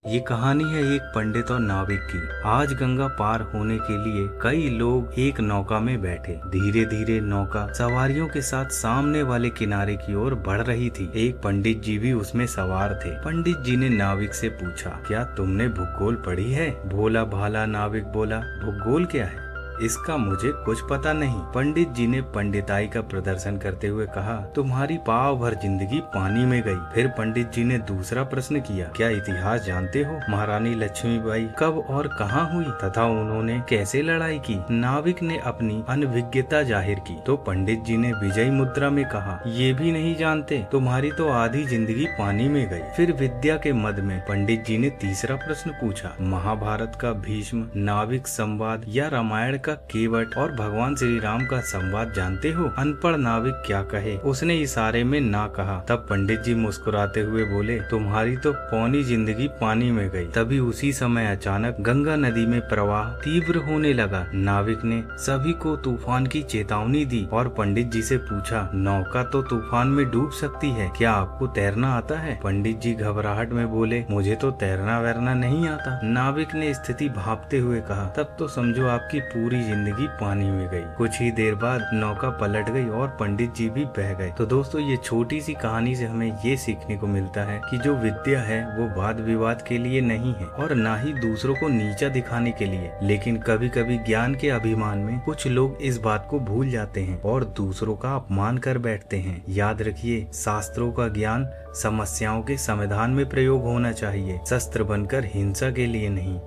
ये कहानी है एक पंडित और नाविक की। आज गंगा पार होने के लिए कई लोग एक नौका में बैठे। धीरे धीरे नौका सवारियों के साथ सामने वाले किनारे की ओर बढ़ रही थी। एक पंडित जी भी उसमें सवार थे। पंडित जी ने नाविक से पूछा, क्या तुमने भूगोल पढ़ी है? भोला भाला नाविक बोला, भूगोल क्या है? इसका मुझे कुछ पता नहीं। पंडित जी ने पंडिताई का प्रदर्शन करते हुए कहा, तुम्हारी पाव भर जिंदगी पानी में गई। फिर पंडित जी ने दूसरा प्रश्न किया, क्या इतिहास जानते हो? महारानी लक्ष्मीबाई कब और कहाँ हुई तथा उन्होंने कैसे लड़ाई की? नाविक ने अपनी अनभिज्ञता जाहिर की तो पंडित जी ने विजयी मुद्रा में कहा, ये भी नहीं जानते? तुम्हारी तो आधी जिंदगी पानी में गई। फिर विद्या के मद में पंडित जी ने तीसरा प्रश्न पूछा, महाभारत का भीष्म, नाविक संवाद या रामायण का केवट और भगवान श्री राम का संवाद जानते हो? अनपढ़ नाविक क्या कहे, उसने इशारे में ना कहा। तब पंडित जी मुस्कुराते हुए बोले, तुम्हारी तो पौनी जिंदगी पानी में गई। तभी उसी समय अचानक गंगा नदी में प्रवाह तीव्र होने लगा। नाविक ने सभी को तूफान की चेतावनी दी और पंडित जी से पूछा, नौका तो तूफान में डूब सकती है, क्या आपको तैरना आता है? पंडित जी घबराहट में बोले, मुझे तो तैरना वैरना नहीं आता। नाविक ने स्थिति भांपते हुए कहा, तब तो समझो आपकी पूरी जिंदगी पानी में गई। कुछ ही देर बाद नौका पलट गई और पंडित जी भी बह गए। तो दोस्तों, ये छोटी सी कहानी से हमें ये सीखने को मिलता है कि जो विद्या है वो वाद विवाद के लिए नहीं है और ना ही दूसरों को नीचा दिखाने के लिए। लेकिन कभी कभी ज्ञान के अभिमान में कुछ लोग इस बात को भूल जाते हैं और दूसरों का अपमान कर बैठते हैं। याद रखिए, शास्त्रों का ज्ञान समस्याओं के समाधान में प्रयोग होना चाहिए, शस्त्र बनकर हिंसा के लिए नहीं।